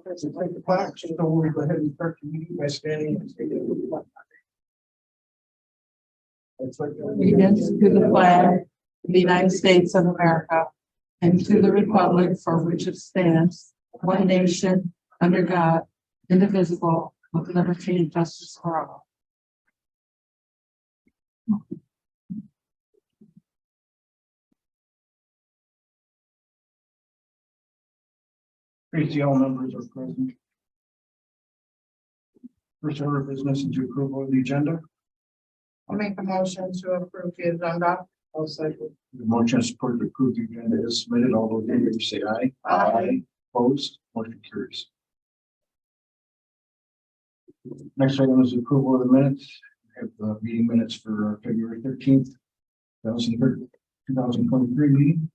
Like the plaque, so we'll go ahead and start the meeting by standing and stating the flag. It's like Allegiance to the flag of the United States of America and to the republic for which it stands, one nation, under God, indivisible, with liberty and justice for all. Tracy, all members are present. First order of business is approval of the agenda. I'll make a motion to approve the agenda. I'll second. The motion is support to approve the agenda is submitted. All those in favor say aye. Aye. Opposed, motion carries. Next item is approval of the minutes. We have the meeting minutes for February 13th, 2023 meeting.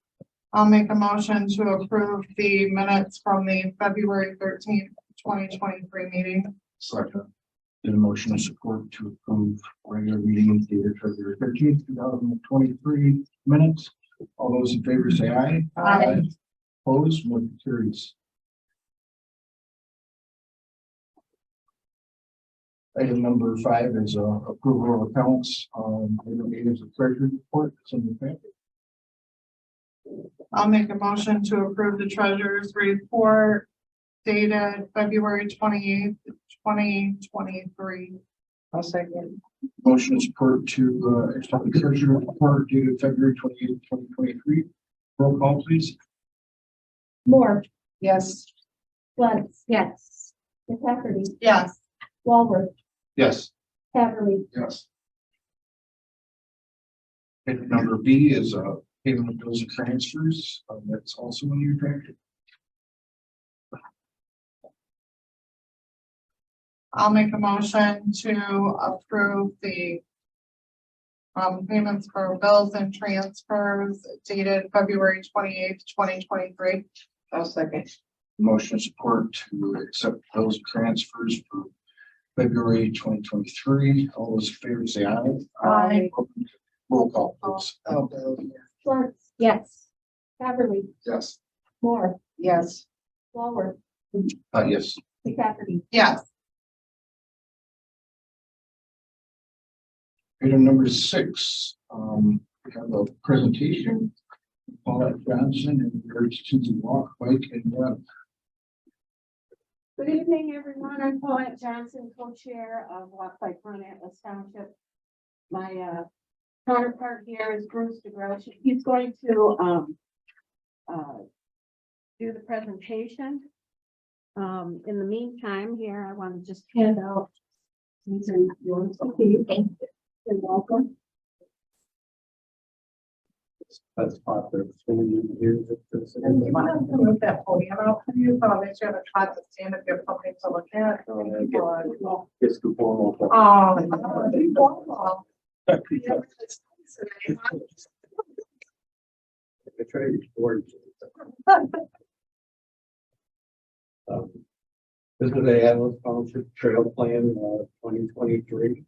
I'll make a motion to approve the minutes from the February 13th, 2023 meeting. Second. The motion is support to approve regular meeting dated February 13th, 2023 minutes. All those in favor say aye. Aye. Opposed, motion carries. Item number 5 is approval of accounts. Item 8 is a treasury report. It's in the packet. I'll make a motion to approve the treasurer's report dated February 28th, 2023. I'll second. Motion is support to accept the treasury report dated February 28th, 2023. Roll call, please. Moore, Yes. Lentz, yes. McCafferty, Yes. Walworth, Yes. Haverly, Yes. Item number B is payment of bills and transfers. That's also in your packet. I'll make a motion to approve the payments for bills and transfers dated February 28th, 2023. I'll second. Motion support to accept those transfers for February 2023. All those in favor say aye. Aye. Roll call, please. Lentz, yes. Haverly, Yes. Moore, Yes. Walworth, Yes. McCafferty, Yes. Item number 6, we have a presentation. Paulette Johnson in regards to the walk, bike, and run. Good evening, everyone. I'm Paulette Johnson, co-chair of Walk Bike Run Atlas Township. My counterpart here is Bruce Goodrich. He's going to do the presentation. In the meantime, here I want to just hand out these are yours. Thank you. You're welcome. That's popular. Here. And you want to move that podium out for you, so I'll make sure the try to stand if you have something to look at. It's too formal. Oh, This is the Atlas Township Trail Plan 2023.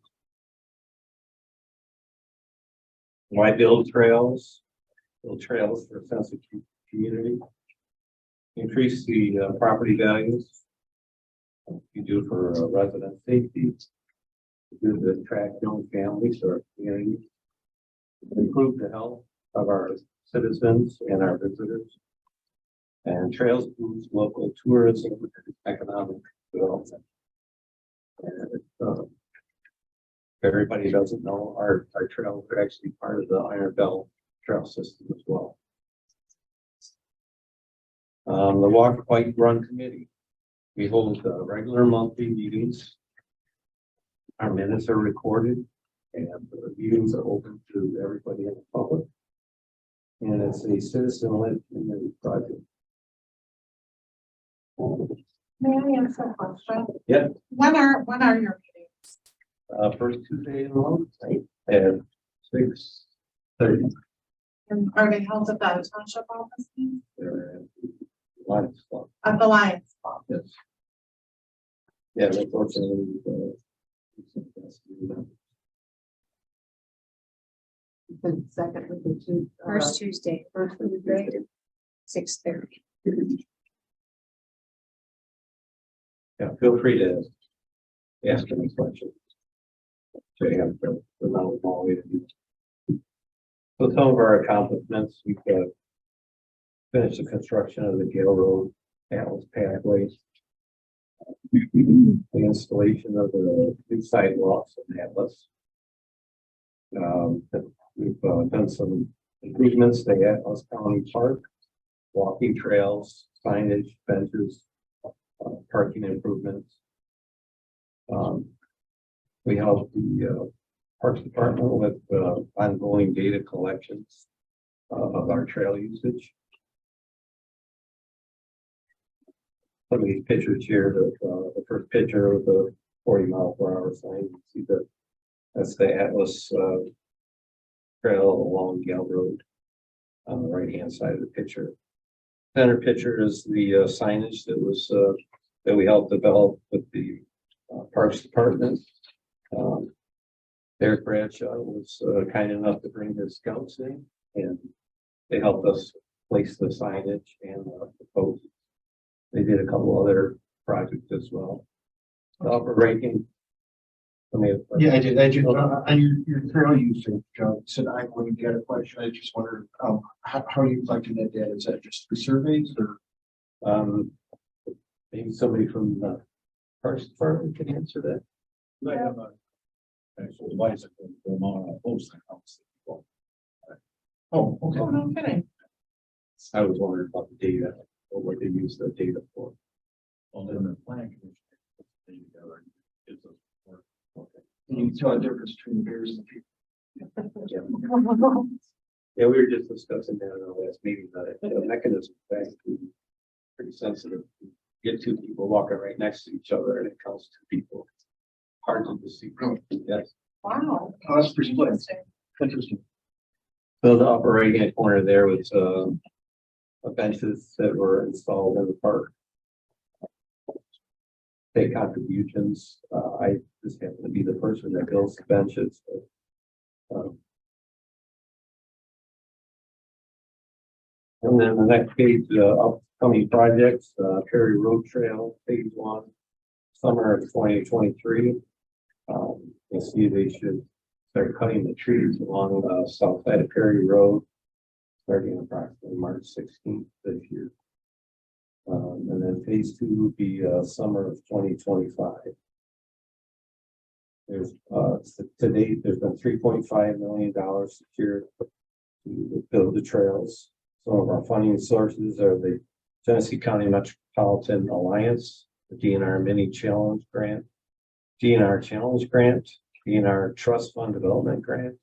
Why build trails? Build trails for a sense of community. Increase the property values. You do for resident safety. Do to attract young families to our community. Improve the health of our citizens and our visitors. And trails boost local tourism and economic development. And everybody doesn't know our trails are actually part of the Iron Belt trail system as well. The Walk, Bike, Run Committee. We hold regular monthly meetings. Our minutes are recorded and the meetings are open to everybody in the public. And it's a citizen-led community project. may I ask a question? Yeah. When are your meetings? First Tuesday in the month at 6:30. And are they held at the township office? They're at Lions Club. At the Lions Club? Yes. Yeah, unfortunately. The second with the two. First Tuesday, First Tuesday. 6:30. Yeah, feel free to ask any questions. So you have the knowledge all we do. So some of our accomplishments, we've finished the construction of the Gale Road Atlas pathways. The installation of the new sidewalks in Atlas. We've done some improvements to Atlas County Park, walking trails, signage, benches, parking improvements. We helped the Parks Department with ongoing data collections of our trail usage. Some of these pictures here, the first picture of the 40-mile-per-hour sign, you see that's the Atlas trail along Gale Road on the right-hand side of the picture. Center picture is the signage that was that we helped develop with the Parks Department. Eric Bradshaw was kind enough to bring his scouts in, and they helped us place the signage and the posts. They did a couple other projects as well. The upper ranking. Yeah, I did. On your trail usage, said I wouldn't get a question. I just wondered, how are you collecting that data? Is that just through surveys or? Maybe somebody from the Parks Department can answer that. I have a actual license in Vermont, a posting house. Oh, okay. Oh, no kidding. I was wondering about the data or what they use the data for. Well, then the planning commission. They together gives us work. Okay. And you can tell the difference between the bears and the people. Yeah, we were just discussing that in our last meeting, the mechanism fact pretty sensitive. You get two people walking right next to each other and it counts two people. Hard to see. Yes. Wow. Oh, that's pretty split. Interesting. Interesting. So the upper right hand corner there was benches that were installed in the park. State contributions. I just happen to be the person that builds the benches. And then the next page, upcoming projects, Perry Road Trail, phase 1, summer of 2023. You'll see they should start cutting the trees along the south side of Perry Road, starting approximately March 16th this year. And then phase 2 will be summer of 2025. There's to date, there's been $3.5 million secured to build the trails. Some of our funding sources are the Genesee County Metropolitan Alliance, the DNR Mini Challenge Grant, DNR Challenge Grant, DNR Trust Fund Development Grant,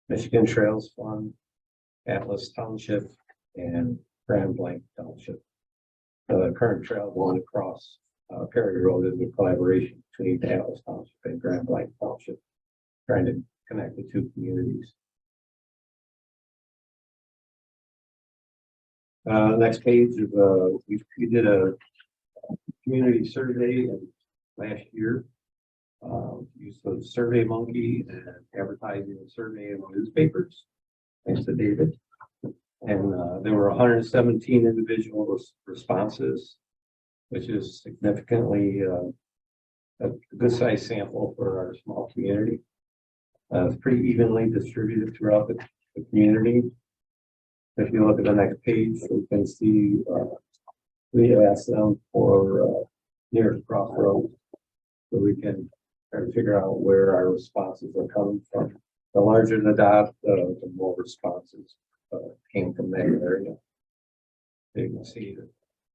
Michigan Trails Fund, Atlas Township, and Grand Blanc Township. The current trail going across Perry Road is a collaboration between Atlas Township and Grand Blanc Township, trying to connect the two communities. Next page is we did a community survey last year. Used the Survey Monkey and advertising the survey in the newspapers. Thanks to David. And there were 117 individual responses, which is significantly a good size sample for our small community. It's pretty evenly distributed throughout the community. If you look at the next page, we can see we asked them for nearest crossroads, so we can try to figure out where our responses are coming from. The larger the dot, the more responses came from that area. You can see that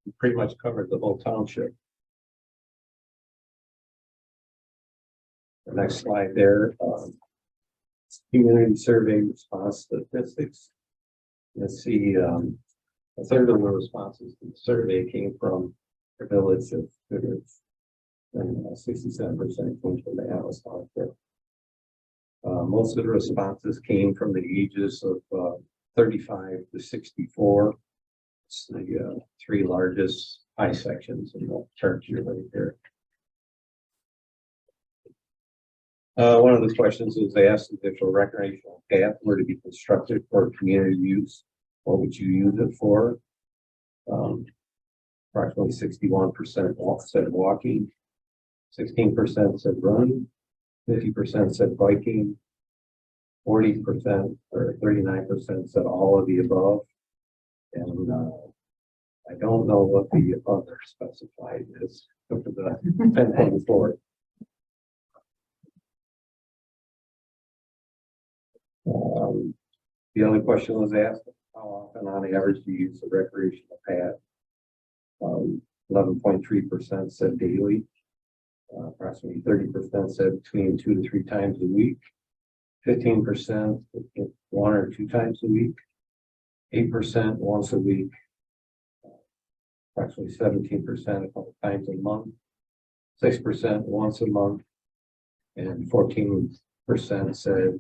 we pretty much covered the whole township. The next slide there, community survey response statistics. Let's see, a third of the responses to the survey came from the village of Goodrich, and 67% came from the Atlas Township. Most of the responses came from the ages of 35 to 64. It's the three largest high sections in the chart here right there. One of the questions was asked if a recreational path were to be constructed for community use, what would you use it for? approximately 61% said walking, 16% said running, 50% said biking, 40% or 39% said all of the above. And I don't know what the other specified is for the 10.4. The other question was asked, how often on average do you use a recreational pad? 11.3% said daily. Approximately 30% said between 2 to 3 times a week. 15% 1 or 2 times a week. 8% once a week. Approximately 17% a couple times a month. 6% once a month. And 14% said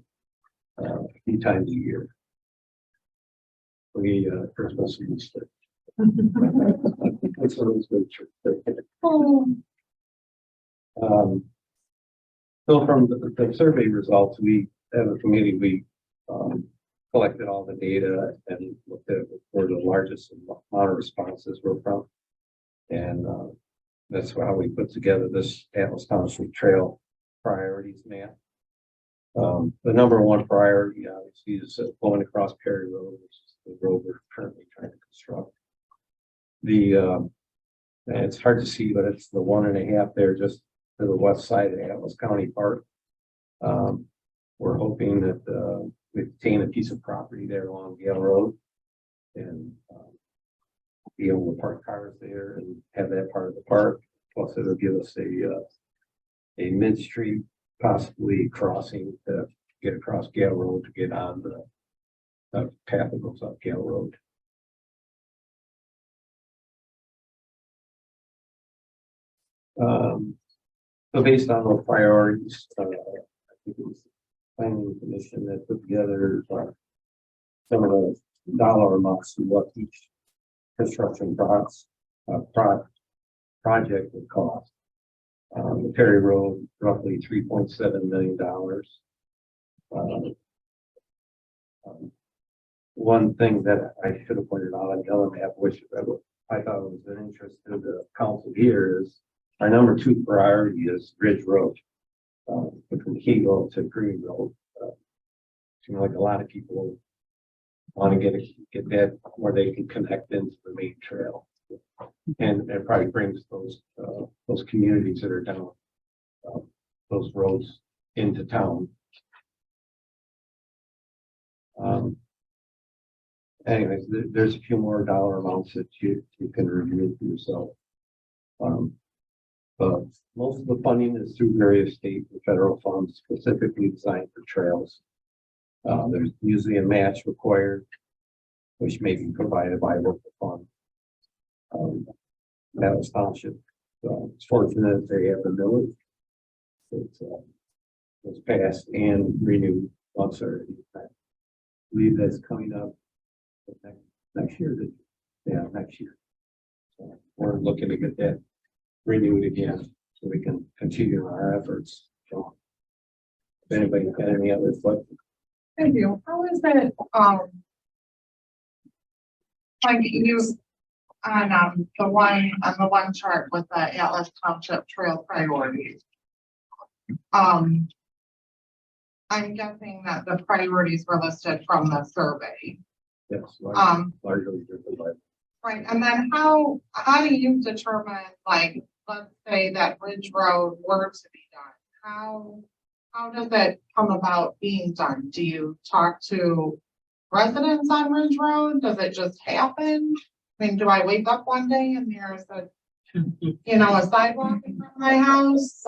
a few times a year. Christmas and Easter. That's what it was good. So from the survey results, we as a committee, we collected all the data and looked at where the largest amount of responses were from. And that's how we put together this Atlas Township Trail priorities map. The number one priority, obviously, is going across Perry Road, which is the road we're currently trying to construct. And it's hard to see, but it's the 1.5 there just to the west side of Atlas County Park. We're hoping that we obtain a piece of property there along Gale Road and be able to park cars there and have that part of the park. Plus, it'll give us a mid-street, possibly crossing to get across Gale Road to get on the path that goes up Gale Road. So based on those priorities, I think it was the planning commission that put together some of the dollar amounts of what each construction project would cost. The Perry Road, roughly $3.7 million. One thing that I should have pointed out on the other map, which I thought was an interest to the council here, is our number 2 priority is Ridge Road, from Kego to Green Road. Seems like a lot of people want to get that where they can connect into the main trail, and it probably brings those communities that are down those roads into town. Anyways, there's a few more dollar amounts that you can review for yourself. But most of the funding is through various state and federal funds specifically designed for trails. There's usually a match required, which may be provided by local funds. Atlas Township it's fortunate they have the millage that was passed and renewed once already. I believe that's coming up next year. Yeah, next year. So we're looking to get that renewed again so we can continue our efforts. So if anybody got any other questions? Thank you. How is it, like you, on the one chart with the Atlas Township Trail priorities? I'm guessing that the priorities were listed from the survey. Yes, largely driven by. Right, and then how do you determine, like, let's say that Ridge Road were to be done? How does it come about being done? Do you talk to residents on Ridge Road? Does it just happen? I mean, do I wake up one day and there's a sidewalk in front of my house?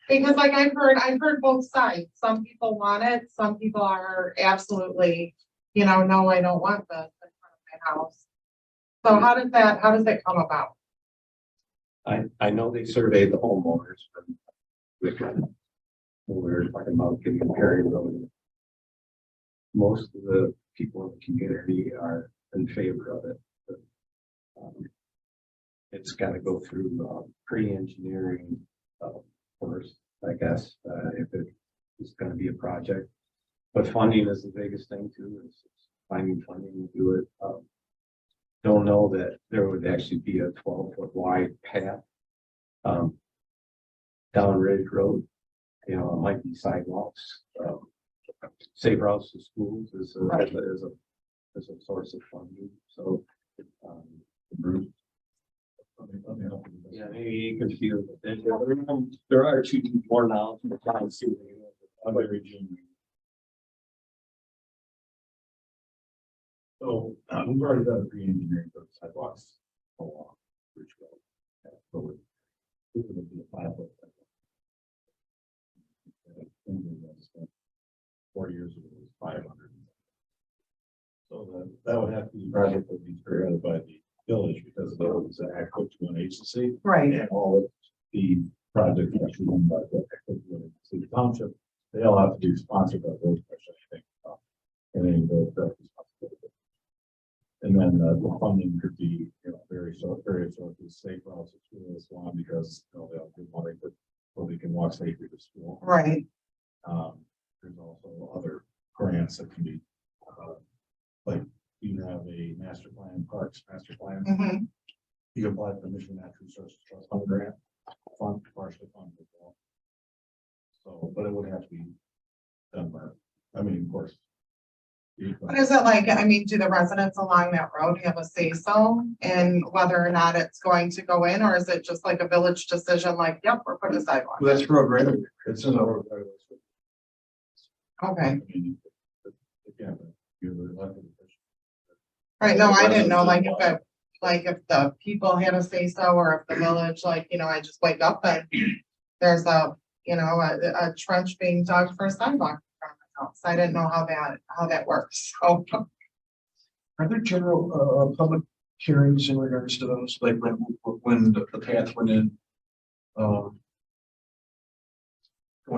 Because like I've heard both sides. Some people want it, some people are absolutely, no, I don't want this in front of my house. So how does that come about? I know they surveyed the homeowners when we were talking about getting a Perry Road. Most of the people in the community are in favor of it. But, it's got to go through pre-engineering first, I guess, if it's going to be a project. But funding is the biggest thing too. Is finding funding to do it. don't know that there would actually be a 12-foot wide path. Down Ridge Road, you know, it might be sidewalks, safe routes to schools is a source of funding, so. Bruce. Yeah, maybe you could feel that there are two more now from the town too. I'm very junior. So, we've already done pre-engineering for the sidewalks along Ridge Road. Yeah, so it would be a 5-foot sidewalk. 4 years ago, it was 500. So that would have to be project that would be spearheaded by the village because the road is an Act 51 agency. Right. And all of the projects are actually owned by the Act 51 agency. The township, they all have to be sponsored by the road commission, I think. And then the responsibility. And then the funding could be, you know, various sources, safe routes to school is one because, you know, they have good money so they can walk safely to school. Right. There's also other grants that can be, like you have a master plan, parks master plan. Mhm. You can apply for the Michigan Natural Resources Trust Fund grant, partially funded as well. So, but it would have to be done by, I mean, of course. What is it like? I mean, do the residents along that road have a say-so in whether or not it's going to go in, or is it just like a village decision, like, yep, we're putting a sidewalk? Well, that's road right away. It's in the road right away. Okay, I mean, again, you're the elected official. right, no, I didn't know, like if the people had a say-so, or if the village, like, you know, I just wake up and there's a, you know, a trench being dug for a sidewalk. I didn't know how that works, so. Are there general, public hearings in regards to those, like when the path went in? Going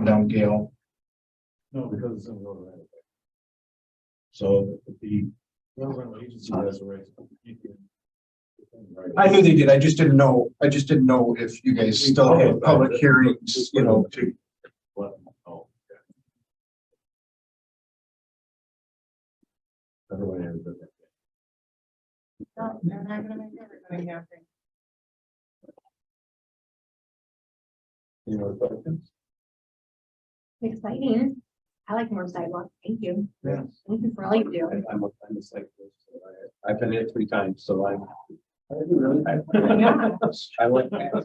down Gale? No, because it's in the road right away. So the railroad agency has a right to keep it. I knew they did, I just didn't know if you guys still have public hearings, you know, to. What? Oh, okay. Everybody has a different. No, they're not gonna make everybody happy. You know, questions? Exciting. I like more sidewalks. Thank you. Yeah. Thank you for all you do. I'm a cyclist. So I've been here 3 times, so I like that.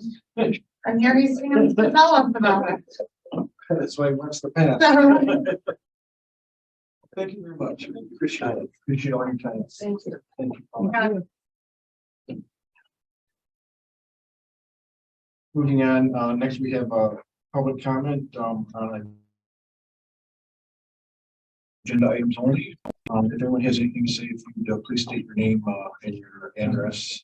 And here he's going to tell us about it. That's why he wants the path. Thank you very much. Appreciate it. Appreciate all your time. Thank you. Thank you. Okay. Moving on, next we have public comment on agenda items only. If anyone has anything to say, if you would please state your name and your address.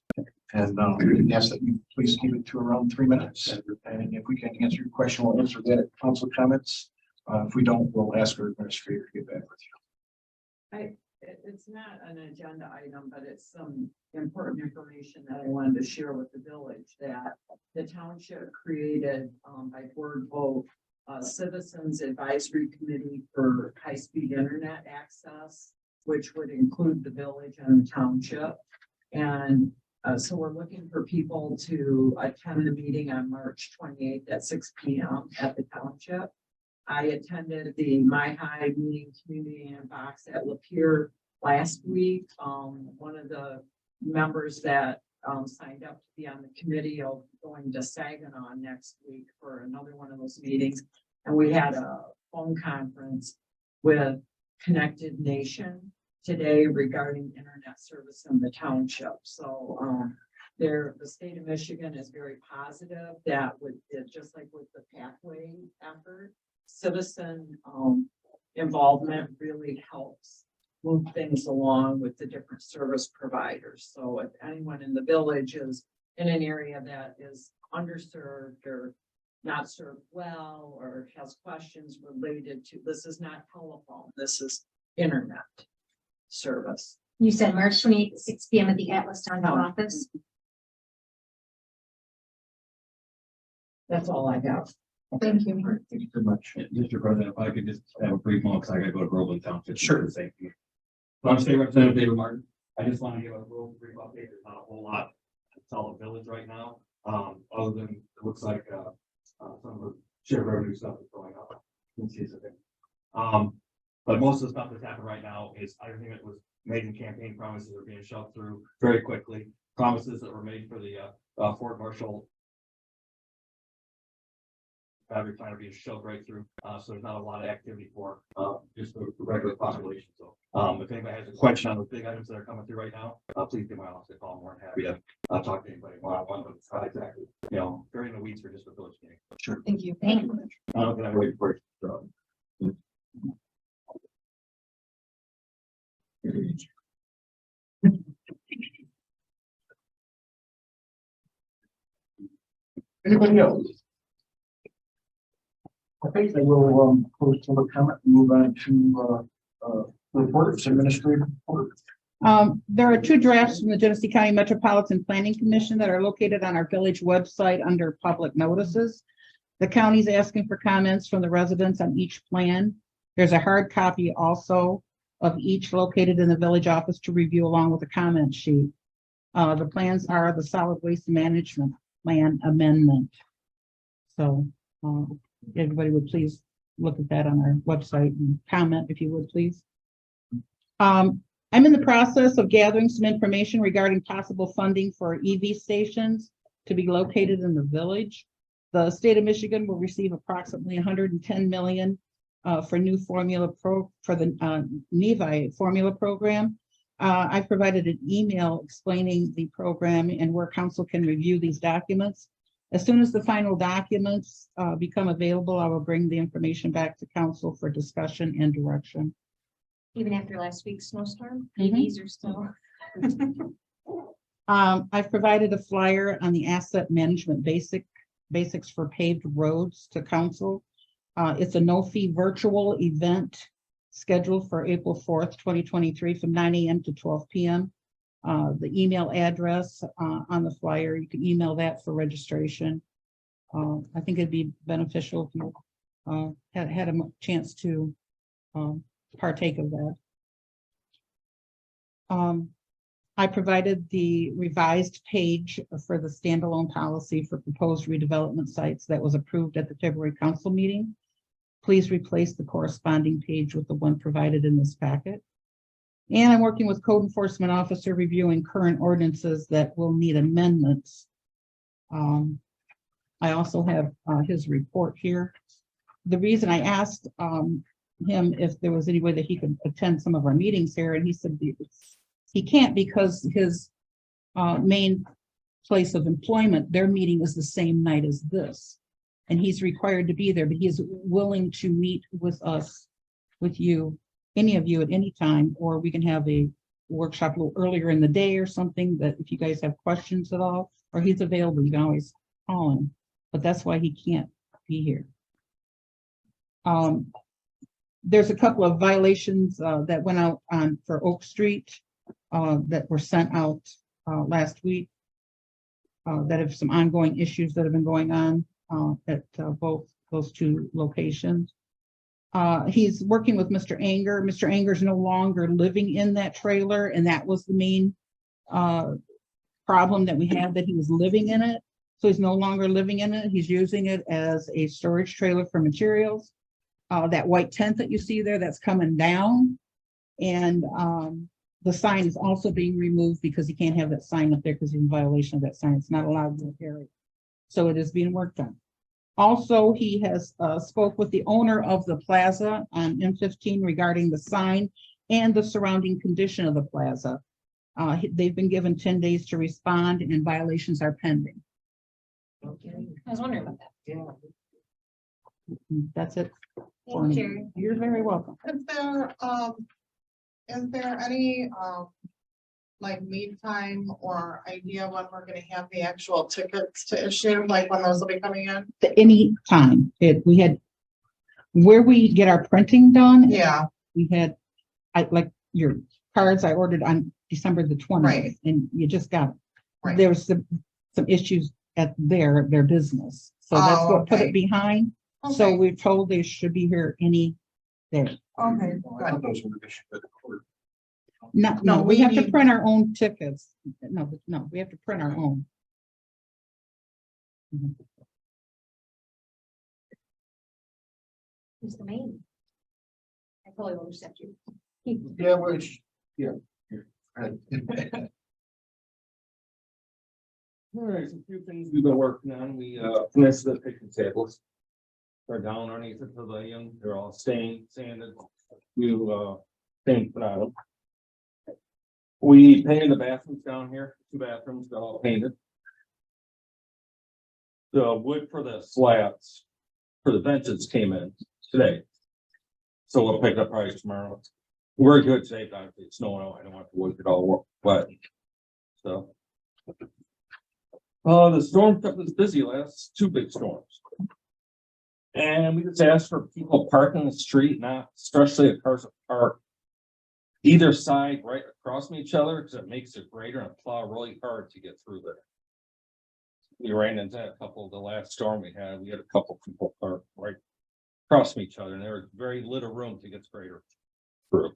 And we ask that you please keep it to around 3 minutes. And if we can answer your question, we'll answer that at council comments. If we don't, we'll ask our administrator to get back with you. It's not an agenda item, but it's some important information that I wanted to share with the village, that the township created by board vote a citizens advisory committee for high-speed internet access, which would include the village and the township. And so we're looking for people to attend the meeting on March 28th at 6 p.m. at the township. I attended the My High meeting community inbox at Lapeer last week. One of the members that signed up to be on the committee of going to Saginaw next week for another one of those meetings. And we had a phone conference with Connected Nation today regarding internet service in the township. So the state of Michigan is very positive that with it, just like with the pathway effort, citizen involvement really helps move things along with the different service providers. So if anyone in the village is in an area that is underserved or not served well, or has questions related to, this is not telephone, this is internet service. You said March 28th, 6 p.m. at the Atlas Township office. That's all I have. Thank you. Thank you very much. Mr. President, if I could just have a brief moment, because I gotta go to Groveland Township. Sure. Thank you. State Representative David Martin. I just want to give a real brief update. There's not a whole lot to tell the village right now, other than it looks like, some of the share revenue stuff is going up. You can see it's a thing. But most of the stuff that's happened right now is everything that was made in campaign promises are being shoved through very quickly. Promises that were made for the, Fort Marshall battery plant are being shoved right through. So there's not a lot of activity for, just the regular population. So, if anybody has a question on the big items that are coming through right now, please give my office a call. I'm more than happy to talk to anybody one-on-one, but it's not exactly, very in the weeds for just a village meeting. Sure. Thank you. Thank you. Can I wait for it? Anybody else? Okay, then we'll, close public comment and move on to, reports, administrative reports. There are two drafts from the Genesee County Metropolitan Planning Commission that are located on our village website under public notices. The county's asking for comments from the residents on each plan. There's a hard copy also of each located in the village office to review along with a comment sheet. The plans are the solid waste management plan amendment. So everybody would please look at that on our website and comment if you would please. I'm in the process of gathering some information regarding possible funding for EV stations to be located in the village. The state of Michigan will receive approximately 110 million for new formula for the NEVI formula program. I provided an email explaining the program and where council can review these documents. As soon as the final documents become available, I will bring the information back to council for discussion and direction. Even after last week's snowstorm, Mhm. EVs are still. I've provided a flyer on the asset management basics for paved roads to council. It's a no-fee virtual event scheduled for April 4th, 2023 from 9 a.m. to 12 p.m. The email address on the flyer, you can email that for registration. I think it'd be beneficial if you had a chance to partake of that. I provided the revised page for the standalone policy for proposed redevelopment sites that was approved at the February council meeting. Please replace the corresponding page with the one provided in this packet. And I'm working with code enforcement officer reviewing current ordinances that will need amendments. I also have his report here. The reason I asked him if there was any way that he could attend some of our meetings here, and he said he can't because his main place of employment, their meeting is the same night as this. And he's required to be there, but he is willing to meet with us, with you, any of you at any time, or we can have a workshop a little earlier in the day or something, that if you guys have questions at all, or he's available, you can always call him, but that's why he can't be here. There's a couple of violations that went out for Oak Street that were sent out last week that have some ongoing issues that have been going on at both those two locations. He's working with Mr. Anger. Mr. Anger is no longer living in that trailer, and that was the main problem that we had, that he was living in it. So he's no longer living in it. He's using it as a storage trailer for materials. That white tent that you see there, that's coming down. And the sign is also being removed because he can't have that sign up there because he's in violation of that sign. It's not allowed in the area. So it is being worked on. Also, he has spoke with the owner of the plaza on M15 regarding the sign and the surrounding condition of the plaza. They've been given 10 days to respond, and violations are pending. I was wondering about that. Yeah. That's it. Thank you, Jerry. You're very welcome. Is there any, like lead time or idea when we're gonna have the actual tickets to issue, like when those will be coming in? Any time we had where we get our printing done. Yeah, We had, like your cards I ordered on December the 20th, Right. and you just got it. Right. There was some issues at their business. So that's Oh, what put okay. it behind. So okay, we're told they should be here any day. okay, I thought good. those were issued by the court. No, No, we we have to need- print our own tickets. No, we have to print our own. Who's the main? I totally will accept you. Yeah, which, yeah. All right, so a few things we've been working on. We finished the picnic tables. They're down underneath the pavilion. They're all stained, sanded. We paint put on them. We painted the bathrooms down here. 2 bathrooms got all painted. The wood for the slabs for the benches came in today. So we'll pick up probably tomorrow. We're good today, but it's snowing out. I don't want to wood it all wet. So. The storm kept us busy last 2 big storms. And we just asked for people parking the street, not especially the cars that park either side right across from each other, because it makes it greater and plow really hard to get through there. We ran into a couple, the last storm we had a couple people parked right across from each other, and there was very little room to get greater through.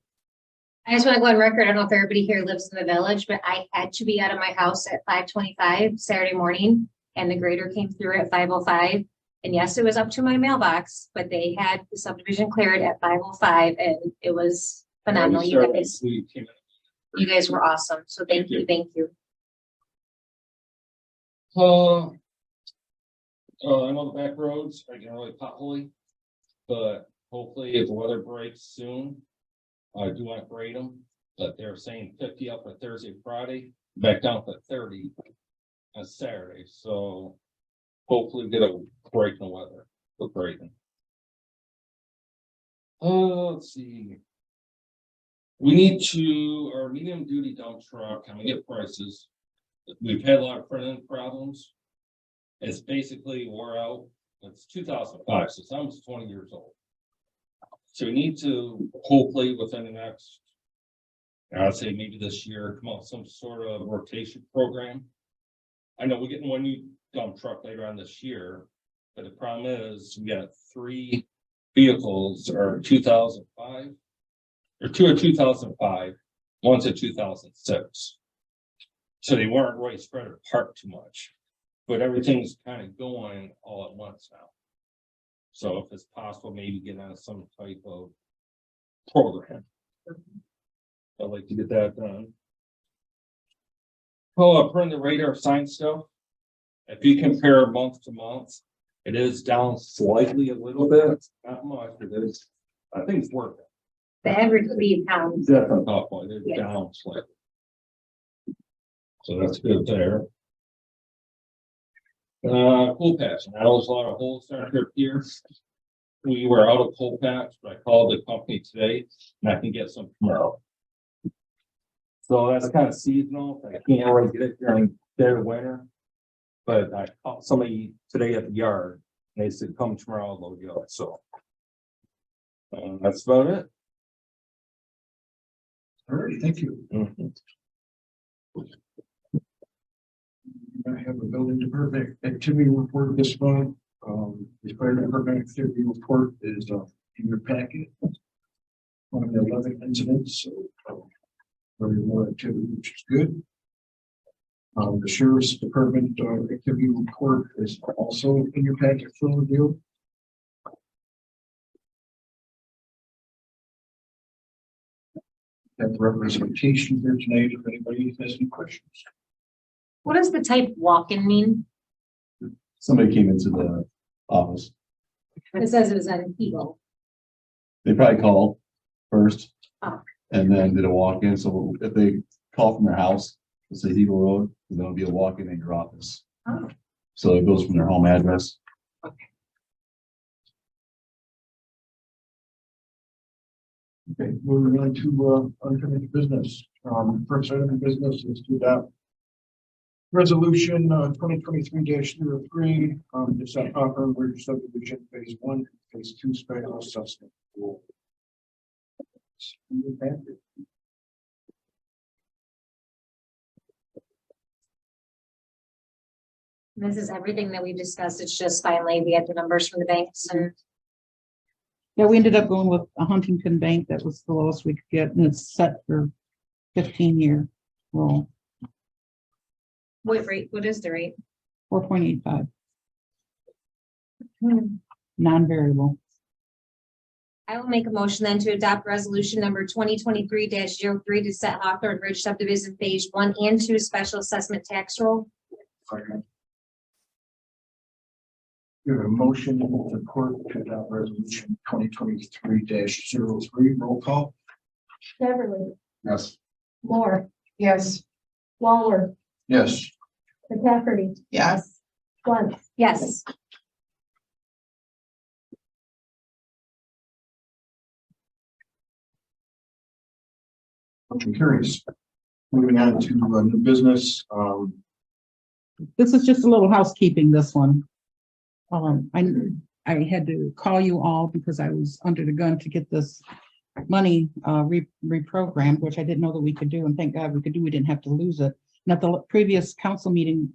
I just want to go on record. I don't know if everybody here lives in the village, but I had to be out of my house at 5:25 Saturday morning, and the grader came through at 5:05. And yes, it was up to my mailbox, but they had the subdivision cleared at 5:05, and it was phenomenal. You guys were awesome. So thank you. I know the back roads are getting really potholy, but hopefully if the weather breaks soon, I do want to grade them, but they're saying 50 up at Thursday, Friday, back down to 30 on Saturday. So hopefully we get a break in the weather for grading. Let's see. We need our medium duty dump truck, and we get prices. We've had a lot of front end problems. It's basically wore out. It's 2005, so it's almost 20 years old. So we need to hopefully within the next, I'd say maybe this year, come up with some sort of rotation program. I know we're getting one new dump truck later on this year, but the problem is we got 3 vehicles are 2005, or 2 are 2005, one's a 2006. So they weren't really spread apart too much, but everything's kind of going all at once now. So if it's possible, maybe get on some type of program. I'd like to get that done. Putting the radar sign stuff. If you compare month to month, it is down slightly a little bit, not much, it is. I think it's worth it. The average lead pounds. Definitely top point, it's Yeah. down slightly. So that's good there. Coal patch, I know there's a lot of holes starting to appear. We were out of coal patch, but I called the company today and I can get some tomorrow. So that's kind of seasonal. I can't really get it during dead of winter. But I called somebody today at the yard and they said, come tomorrow, I'll load you up. So that's about it. All right, thank you. Mhm. I have a building department activity report this month. The fire department activity report is in your packet. One of the 11 incidents, so very more activity, which is good. The sheriff's department activity report is also in your packet for review. Have representation here tonight if anybody has any questions. What does the type walk-in mean? Somebody came into the office. It says it was an Eagle. They probably called first. Oh. And then did a walk-in. So if they call from their house, let's say Eagle Road, then there'll be a walk-in in your office. Oh. So it goes from their home address. Okay, moving on to unfinished business. First item of business is to adopt resolution 2023-03, to set Hopper Ridge subdivision phase 1, phase 2 special assessment. This is everything that we discussed. It's just finally we had the numbers from the banks and Yeah, we ended up going with a Huntington Bank. That was the lowest we could get, and it's set for 15-year roll, What rate, what is the rate? 4.85, non-variable. I will make a motion then to adopt resolution number 2023 3 to set Hawthorne Ridge subdivision phase 1 and 2 special assessment tax roll. Second. We have a motion and support to adopt resolution 2023-03. Roll call. Beverly, Yes. Moore, Yes. Waller, Yes. McCafferty, Yes. Swart, Yes. Motion carries. Moving on to new business. This is just a little housekeeping, this one. I had to call you all because I was under the gun to get this money reprogrammed, which I didn't know that we could do, and thank God we could do. We didn't have to lose it. And at the previous council meeting,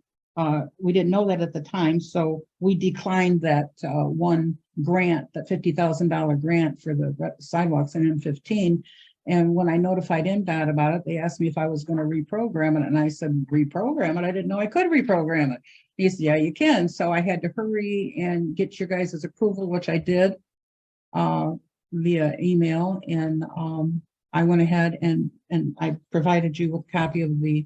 we didn't know that at the time, so we declined that one grant, that $50,000 grant for the sidewalks in M15. And when I notified NDOT about it, they asked me if I was going to reprogram it, and I said, reprogram it? I didn't know I could reprogram it. He said, yeah, you can. So I had to hurry and get your guys' approval, which I did via email. And I went ahead and I provided you with a copy of the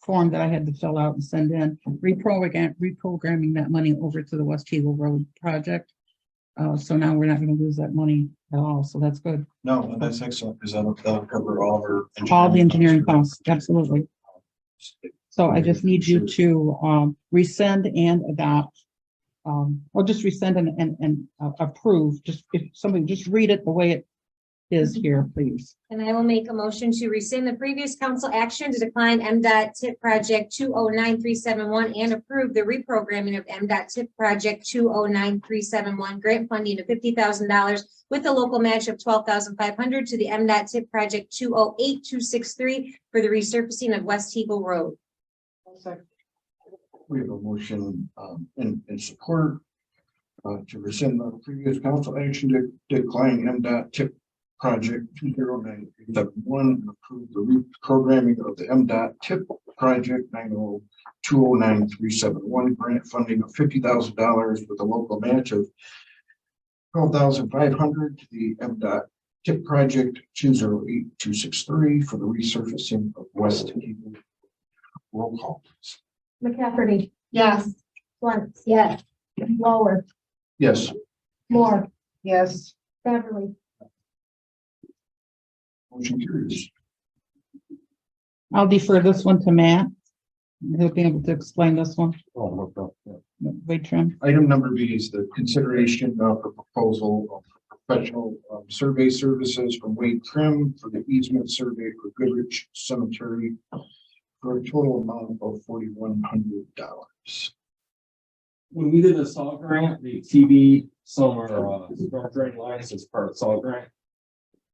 form that I had to fill out and send in, reprogramming that money over to the West Eagle Road project. So now we're not going to lose that money at all. So that's good. No, that's excellent because that'll cover all of All the engineering costs, absolutely. So I just need you to resend and adopt, or just resend and approve. Just if somebody just read it the way it is here, please. And I will make a motion to rescind the previous council action to decline MDOT tip project 209371 and approve the reprogramming of MDOT tip project 209371 grant funding of $50,000 with a local match of $12,500 to the MDOT tip project 208263 for the resurfacing of West Eagle Road. We have a motion in support to rescind the previous council action to decline MDOT tip project 209371 and approve the reprogramming of the MDOT tip project 209371 grant funding of $50,000 with a local match of $12,500 to the MDOT tip project 208263 for the resurfacing of West Eagle. Roll call, please. McCafferty, Yes. Swart, Yes. Waller, Yes. Moore, Yes. Beverly, Motion carries. I'll defer this one to Matt. He'll be able to explain this one. Wait, Trim. Item number B is the consideration of a proposal of professional survey services from Wade Trim for the easement survey for Goodrich Cemetery for a total amount of $4,100. When we did the SAW grant, the TV, some are storm drain lines as part of SAW grant.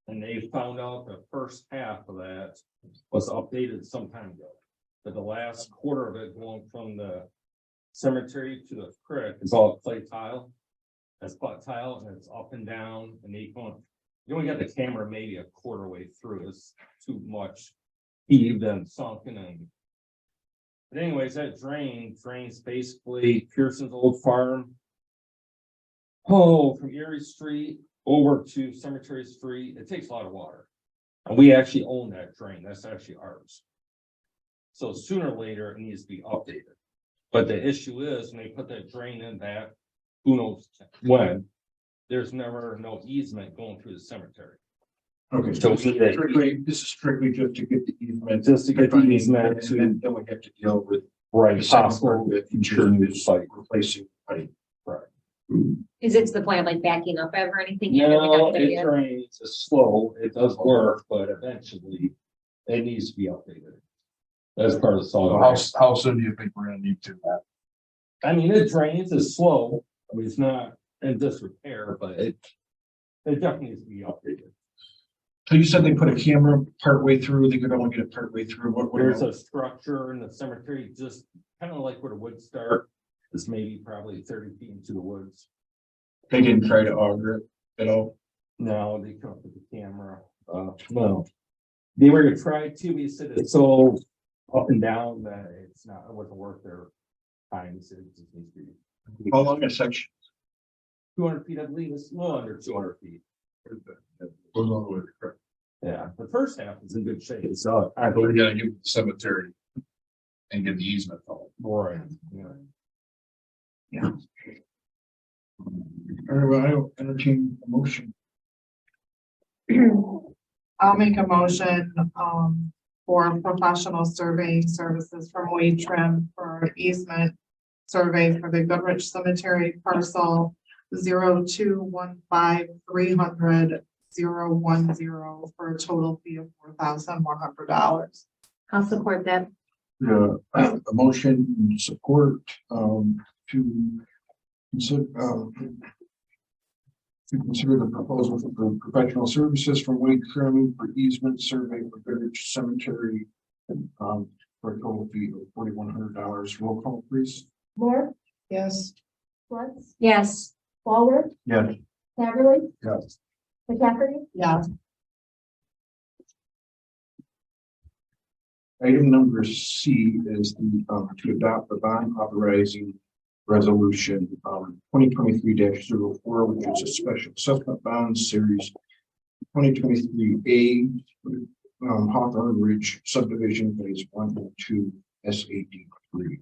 And they found out the first half of that was updated some time ago. But the last quarter of it going from the cemetery to the creek is all clay tile. That's flat tile and it's up and down and you only got the camera maybe a quarter way through. It's too much heaved and sunken and. But anyways, that drains basically Pearson's old farm. Oh, from Erie Street over to Cemetery Street. It takes a lot of water. And we actually own that drain. That's actually ours. So sooner or later, it needs to be updated. But the issue is when they put that drain in that, who knows when, there's never no easement going through the cemetery. Okay, So so this is strictly just to get the easement. Just to get the easement to, And then we have to deal with right, possible with insurance, like, replacing pipe. Is it to the point of like backing up ever or anything? no, it drains, it's slow, it does work, but eventually it needs to be updated. That's part of the So solid. how soon do you think we're gonna need to? I mean, it drains, it's slow, I mean, it's not in disrepair, but it definitely needs to be updated. So you said they put a camera partway through, they could only get it partway through, what? There's a structure in the cemetery, just kind of like where the woods start. It's maybe probably 30 feet into the woods. They didn't try to auger it at all? No, they come up with the camera. No, They were gonna try to, we said it's so up and down that it's not, it wasn't worth their time. They said it just needs to be How long a section? 200 feet, I believe, it's a little under 200 feet. Goes all the way to the creek. Yeah, the first half is in good shape, so I We believe. gotta give it the cemetery. And get the easement on it. Right, yeah. All right, well, I'll entertain a motion. I'll make a motion, for professional surveying services from Wade Trim for easement survey for the Goodrich Cemetery parcel 0215300010 for a total fee of $4,100. I'll support that. A motion and support, to consider, the proposal for the professional services from Wade Trim for easement survey for Goodrich Cemetery, for a total fee of $4,100. Roll call, please. Moore, Yes. Lutz, Yes. Walworth, Yes. Haverly, Yes. McCafferty, Yeah. Item number C is the, to adopt the bond authorizing resolution, 2023-04, which is a special assessment bond series 2023A, Hawthorne Ridge subdivision phase 1 and 2 SAD 3.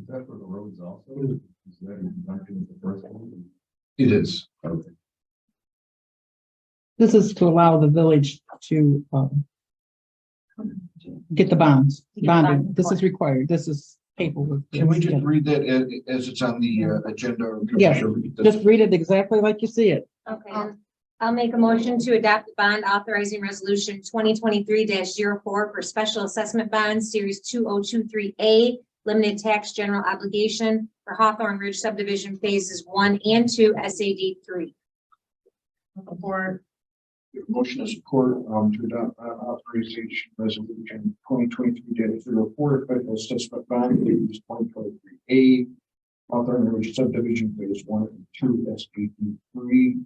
Is that for the roads also? Is that in conjunction with the first one? It is. Okay. This is to allow the village to, get the bonds, To get the bonding. bond This is required. This is paperwork. Can we just read that as it's on the agenda? Yes, Just read it exactly like you see it. Okay, I'll make a motion to adopt the bond authorizing resolution 2023-04 for special assessment bonds, series 2023A, limited tax general obligation for Hawthorne Ridge subdivision phases 1 and 2 SAD 3. Support. Motion and support, to adopt authorization resolution 2023-04, special assessment bond, series 2023A, Hawthorne Ridge subdivision phase 1 and 2 SAD 3.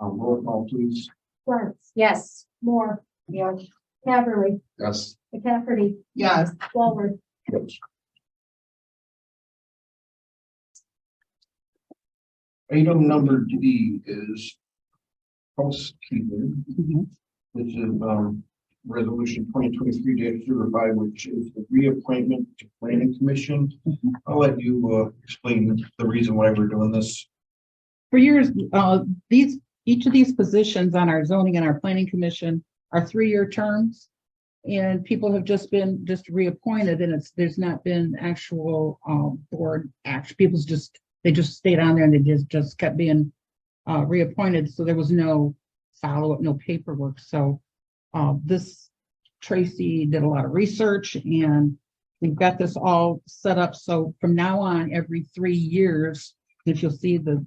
Roll call, please. Lutz, Yes. Moore, Yes. Haverly, Yes. McCafferty, Yes. Walworth, Yes. Item number D is housekeeping. Mhm. This is, resolution 2023-05, which is the reappointment to planning commission. I'll let you, explain the reason why we're doing this. For years, each of these positions on our zoning and our planning commission are 3-year terms. And people have just been reappointed, and there's not been actual board action. They just stayed on there and they just kept being reappointed. So there was no follow-up, no paperwork. So this Tracy did a lot of research, and we've got this all set up. So from now on, every 3 years, if you'll see the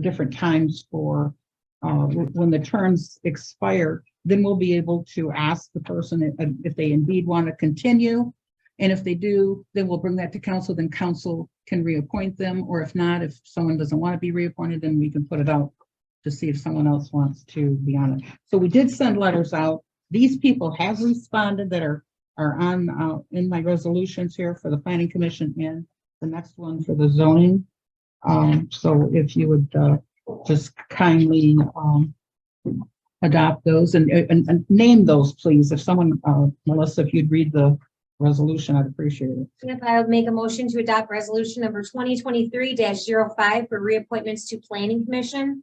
different times for when the terms expire, then we'll be able to ask the person if they indeed want to continue. And if they do, then we'll bring that to council, then council can reappoint them. Or if not, if someone doesn't want to be reappointed, then we can put it out to see if someone else wants to be on it. So we did send letters out. These people have responded that are on in my resolutions here for the planning commission and the next one for the zoning. So if you would just kindly adopt those and name those, please. If someone, Melissa, if you'd read the resolution, I'd appreciate it. If I would make a motion to adopt resolution number 2023-05 for reappointments to planning commission.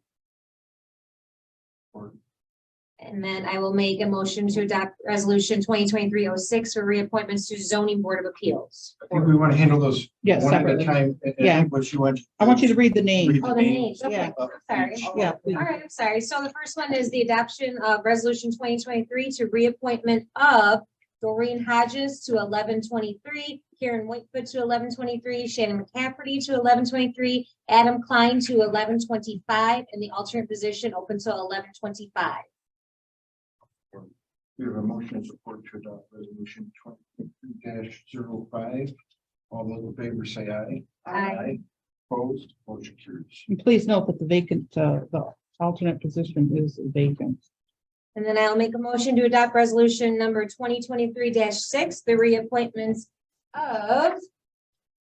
And then I will make a motion to adopt resolution 2023-06 for reappointments to zoning board of appeals. I think we want to handle those Yes, one at a separately. time. And Yeah. What you want. I want you to read the name. Read Oh, the names, okay, Yeah. I'm sorry. Yeah, All please. right, I'm sorry. So the first one is the adoption of resolution 2023 to reappointment of Doreen Hodges to 1123, Karen Whitefoot to 1123, Shannon McCafferty to 1123, Adam Klein to 1125, and the alternate position open till 1125. We have a motion and support to adopt resolution 2023-05. All those in favor say aye. Aye. Opposed, motion carries. And please note that the vacant, the alternate position is vacant. And then I'll make a motion to adopt resolution number 2023-6, the reappointments of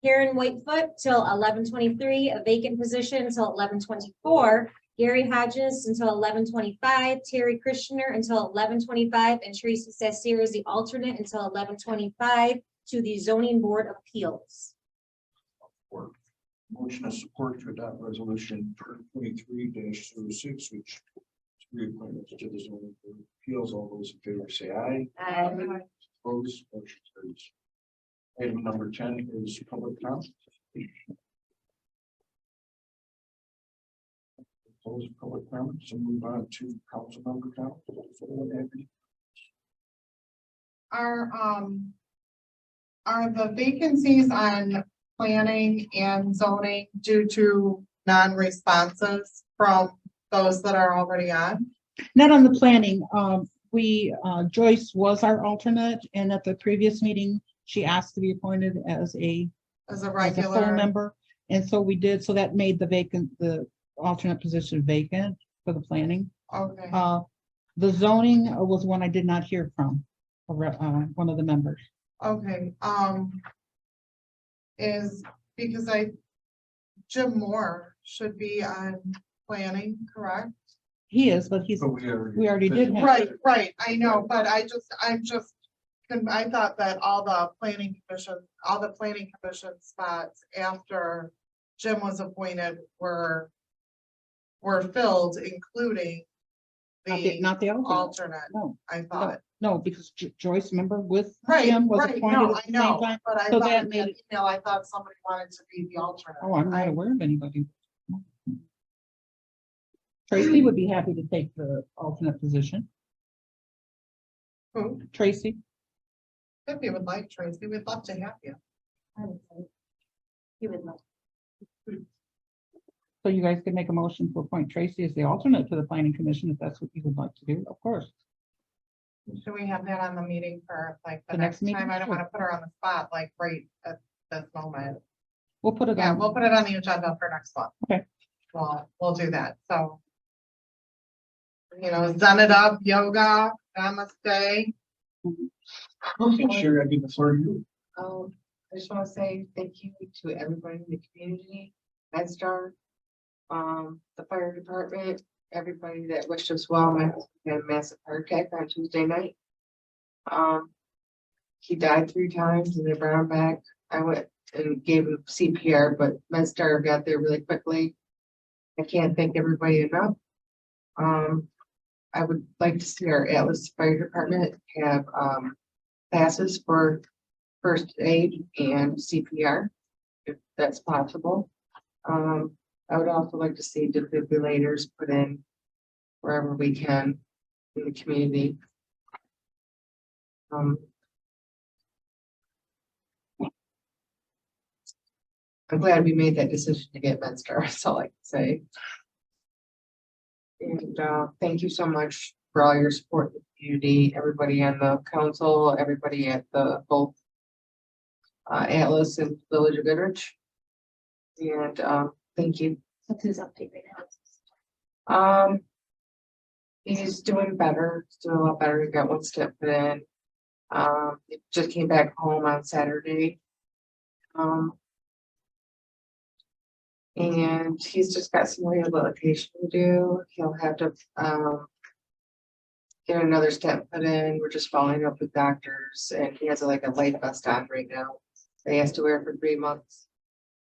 Karen Whitefoot till 11/23, a vacant position until 11/24, Gary Hodges until 11/25, Terry Christianer until 11/25, and Tracy Sassier is the alternate until 11/25 to the Zoning Board of Appeals. Support. Motion of support to adopt resolution 23-06, which is reappointments to the zoning board of appeals. All those in favor say aye. Opposed, motion carries. Item number 10 is public comment. Close public comment, so move on to council member comments. Are the vacancies on planning and zoning due to non-responses from those that are already on? Not on the planning. Joyce was our alternate, and at the previous meeting, she asked to be appointed as a As a full regular? member. And so we did, so that made the alternate position vacant for the planning. Okay, The zoning was one I did not hear from, one of the members. okay, is because Jim Moore should be on planning, correct? He is, but he's, But we already did have. Right, I know, but I thought that all the planning commission spots after Jim was appointed were filled, including the Not the alternate. alternate, No, I thought. no, because Joyce, remember, with Right, Jim was right, appointed no, at I the same know, time. but I So thought that in made that it- email, I thought somebody wanted to be the alternate. Oh, I'm not aware of anybody. Tracy would be happy to take the alternate position. Who? Tracy, If you would like, Tracy, we'd love to have you. You would love. so you guys can make a motion to appoint Tracy as the alternate to the planning commission, if that's what you would like to do, of course. Should we have that on the meeting for like the The next next meeting? time? I don't Sure. want to put her on the spot like right at this moment. We'll put it Yeah, on. we'll put it on the agenda for next month. Okay. We'll do that, so. Zen it up, yoga, namaste. Okay, sure, I give the floor to you. I just want to say thank you to everybody in the community, MedStar, the fire department, everybody that wished us well. My husband had a massive heart attack on Tuesday night. He died 3 times and they brought him back. I went and gave him CPR, but MedStar got there really quickly. I can't thank everybody enough. I would like to see our Atlas Fire Department have passes for first aid and CPR, if that's possible. I would also like to see defibrillators put in wherever we can in the community. I'm glad we made that decision to get MedStar, that's all I can say. And thank you so much for all your support in the community, everybody on the council, everybody at the both Atlas and Village of Goodrich. And thank you. What's his update right now? He's doing better, he's doing a lot better. He got 1 step put in. He just came back home on Saturday. And he's just got some rehabilitation to do. He'll have to get another step put in. We're just following up with doctors, and he has like a life vest on right now. He has to wear it for 3 months.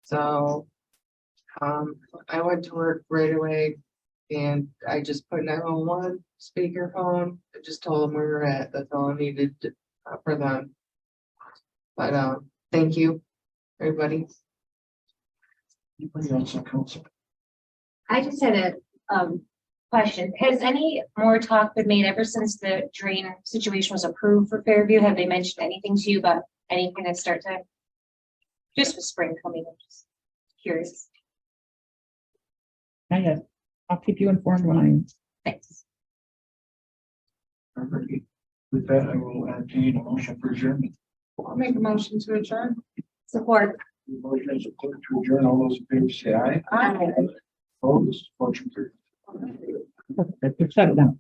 So I went to work right away and I just put 911 speakerphone. I just told them where we're at. That's all I needed for them. But thank you, everybody. Anybody else on council? I just had a question. Has any more talk been made ever since the drain situation was approved for Fairview? Have they mentioned anything to you about any kind of start time? Just with spring coming, I'm just curious. Not yet. I'll keep you informed when I am. Thanks. Alrighty. With that, I will entertain a motion for adjournment. I'll make a motion to adjourn. Support. Motion is clerk to adjourn. All those in favor say aye. Opposed, motion carried. Shut it down.